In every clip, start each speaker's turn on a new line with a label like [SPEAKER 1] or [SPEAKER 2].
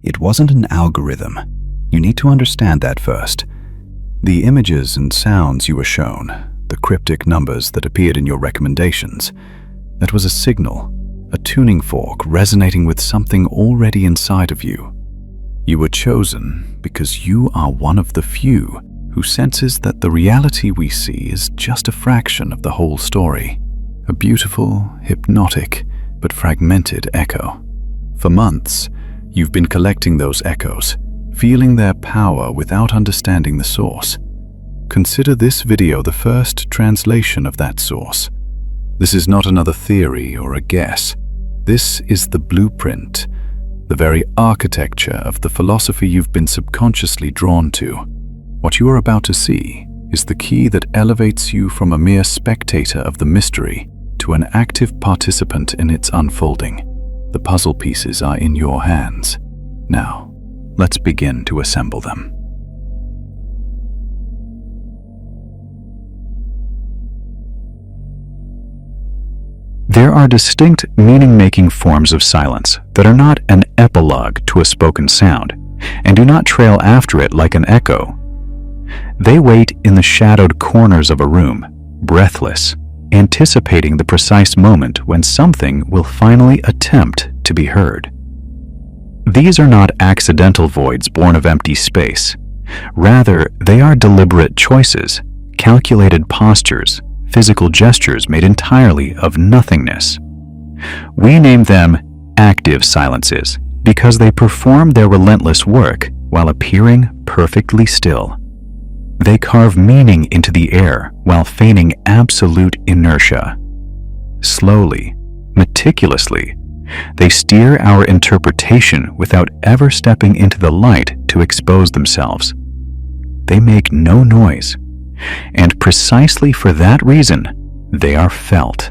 [SPEAKER 1] It wasn't an algorithm. You need to understand that first. The images and sounds you were shown, the cryptic numbers that appeared in your recommendations, that was a signal, a tuning fork resonating with something already inside of you. You were chosen because you are one of the few who senses that the reality we see is just a fraction of the whole story, a beautiful, hypnotic, but fragmented echo. For months, you've been collecting those echoes, feeling their power without understanding the source. Consider this video the first translation of that source. This is not another theory or a guess. This is the blueprint, the very architecture of the philosophy you've been subconsciously drawn to. What you are about to see is the key that elevates you from a mere spectator of the mystery to an active participant in its unfolding. The puzzle pieces are in your hands. Now, let's begin to assemble them. There are distinct meaning-making forms of silence that are not an epilogue to a spoken sound and do not trail after it like an echo. They wait in the shadowed corners of a room, breathless, anticipating the precise moment when something will finally attempt to be heard. These are not accidental voids born of empty space. Rather, they are deliberate choices, calculated postures, physical gestures made entirely of nothingness. We name them active silences because they perform their relentless work while appearing perfectly still. They carve meaning into the air while feigning absolute inertia. Slowly, meticulously, they steer our interpretation without ever stepping into the light to expose themselves. They make no noise, and precisely for that reason, they are felt.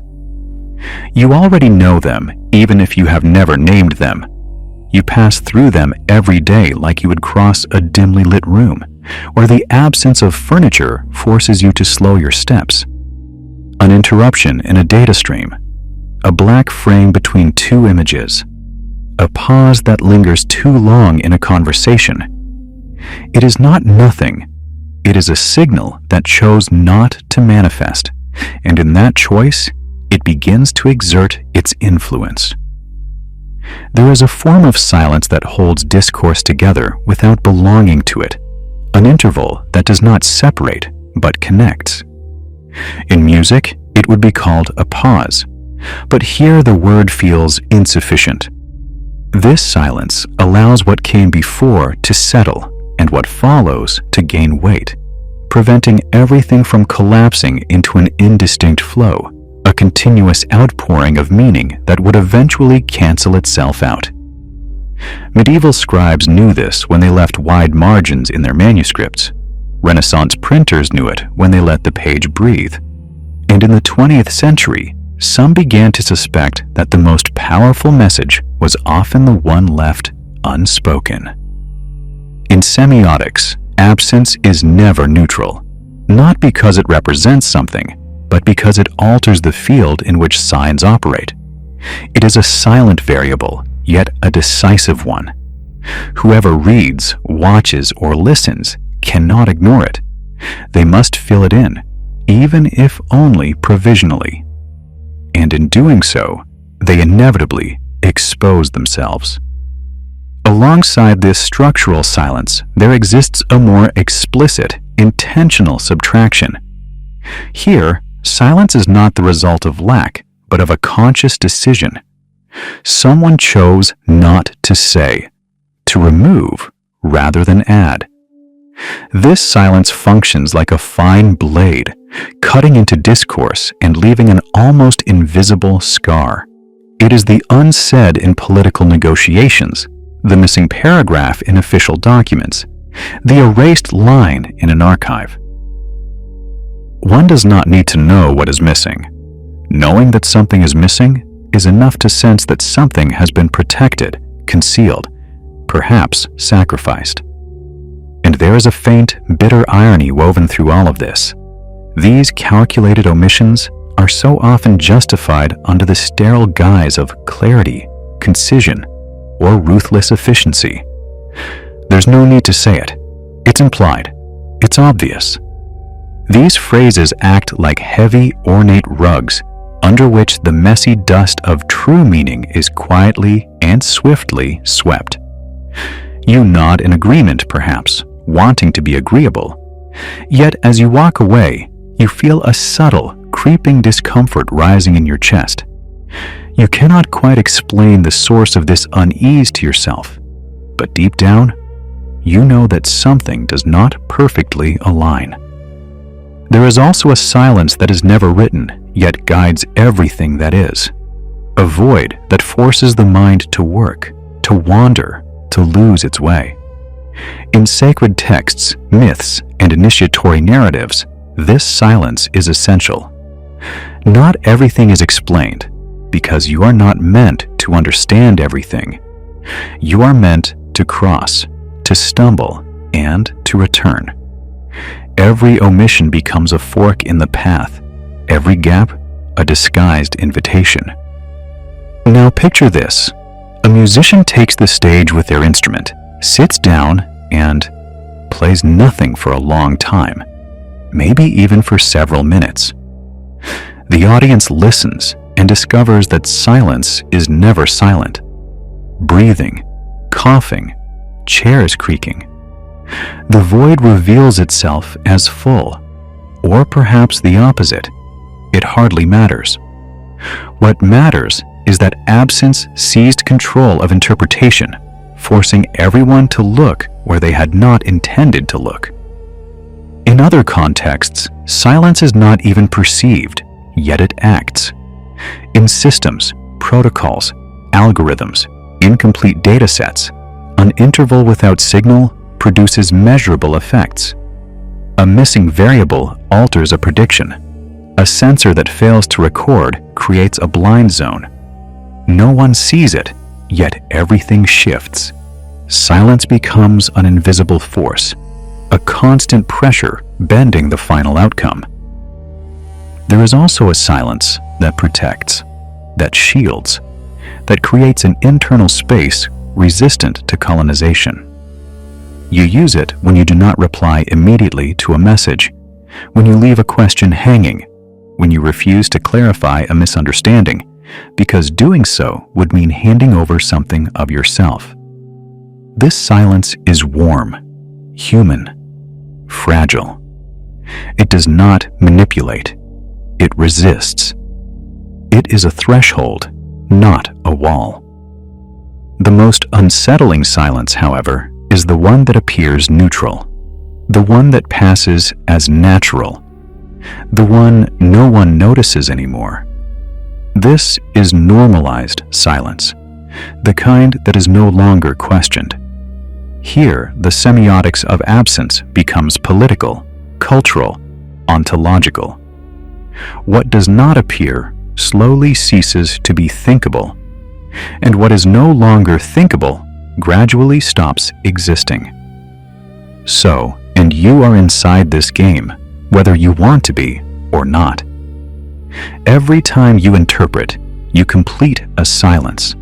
[SPEAKER 1] You already know them, even if you have never named them. You pass through them every day like you would cross a dimly lit room, where the absence of furniture forces you to slow your steps. An interruption in a data stream, a black frame between two images, a pause that lingers too long in a conversation. It is not nothing. It is a signal that chose not to manifest, and in that choice, it begins to exert its influence. There is a form of silence that holds discourse together without belonging to it, an interval that does not separate but connects. In music, it would be called a pause, but here the word feels insufficient. This silence allows what came before to settle and what follows to gain weight, preventing everything from collapsing into an indistinct flow, a continuous outpouring of meaning that would eventually cancel itself out. Medieval scribes knew this when they left wide margins in their manuscripts. Renaissance printers knew it when they let the page breathe. And in the 20th century, some began to suspect that the most powerful message was often the one left unspoken. In semiotics, absence is never neutral, not because it represents something, but because it alters the field in which signs operate. It is a silent variable, yet a decisive one. Whoever reads, watches, or listens cannot ignore it. They must fill it in, even if only provisionally. And in doing so, they inevitably expose themselves. Alongside this structural silence, there exists a more explicit, intentional subtraction. Here, silence is not the result of lack, but of a conscious decision. Someone chose not to say, to remove rather than add. This silence functions like a fine blade, cutting into discourse and leaving an almost invisible scar. It is the unsaid in political negotiations, the missing paragraph in official documents, the erased line in an archive. One does not need to know what is missing. Knowing that something is missing is enough to sense that something has been protected, concealed, perhaps sacrificed. And there is a faint, bitter irony woven through all of this. These calculated omissions are so often justified under the sterile guise of clarity, concision, or ruthless efficiency. There's no need to say it. It's implied. It's obvious. These phrases act like heavy, ornate rugs under which the messy dust of true meaning is quietly and swiftly swept. You nod in agreement, perhaps, wanting to be agreeable. Yet as you walk away, you feel a subtle, creeping discomfort rising in your chest. You cannot quite explain the source of this unease to yourself, but deep down, you know that something does not perfectly align. There is also a silence that is never written, yet guides everything that is. A void that forces the mind to work, to wander, to lose its way. In sacred texts, myths, and initiatory narratives, this silence is essential. Not everything is explained, because you are not meant to understand everything. You are meant to cross, to stumble, and to return. Every omission becomes a fork in the path, every gap a disguised invitation. Now picture this. A musician takes the stage with their instrument, sits down, and plays nothing for a long time, maybe even for several minutes. The audience listens and discovers that silence is never silent. Breathing, coughing, chairs creaking. The void reveals itself as full, or perhaps the opposite. It hardly matters. What matters is that absence seized control of interpretation, forcing everyone to look where they had not intended to look. In other contexts, silence is not even perceived, yet it acts. In systems, protocols, algorithms, incomplete datasets, an interval without signal produces measurable effects. A missing variable alters a prediction. A sensor that fails to record creates a blind zone. No one sees it, yet everything shifts. Silence becomes an invisible force, a constant pressure bending the final outcome. There is also a silence that protects, that shields, that creates an internal space resistant to colonization. You use it when you do not reply immediately to a message, when you leave a question hanging, when you refuse to clarify a misunderstanding, because doing so would mean handing over something of yourself. This silence is warm, human, fragile. It does not manipulate. It resists. It is a threshold, not a wall. The most unsettling silence, however, is the one that appears neutral, the one that passes as natural, the one no one notices anymore. This is normalized silence, the kind that is no longer questioned. Here, the semiotics of absence becomes political, cultural, ontological. What does not appear slowly ceases to be thinkable, and what is no longer thinkable gradually stops existing. So, and you are inside this game, whether you want to be or not. Every time you interpret, you complete a silence.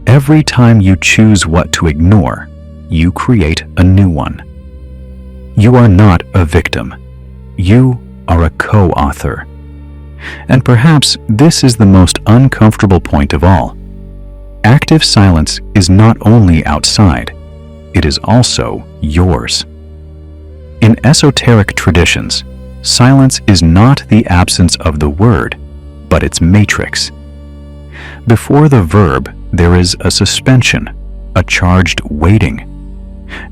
[SPEAKER 1] Every time you choose what to ignore, you create a new one. You are not a victim. You are a co-author. And perhaps this is the most uncomfortable point of all. Active silence is not only outside, it is also yours. In esoteric traditions, silence is not the absence of the word, but its matrix. Before the verb, there is a suspension, a charged waiting.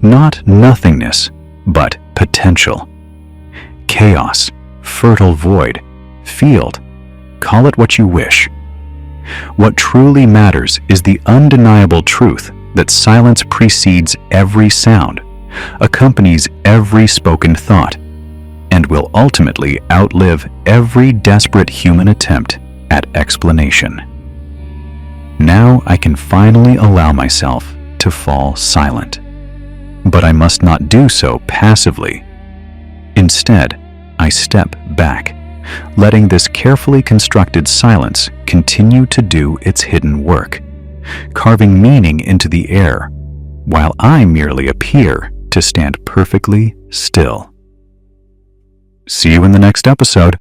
[SPEAKER 1] Not nothingness, but potential. Chaos, fertile void, field, call it what you wish. What truly matters is the undeniable truth that silence precedes every sound, accompanies every spoken thought, and will ultimately outlive every desperate human attempt at explanation. Now I can finally allow myself to fall silent. But I must not do so passively. Instead, I step back, letting this carefully constructed silence continue to do its hidden work, carving meaning into the air, while I merely appear to stand perfectly still. See you in the next episode.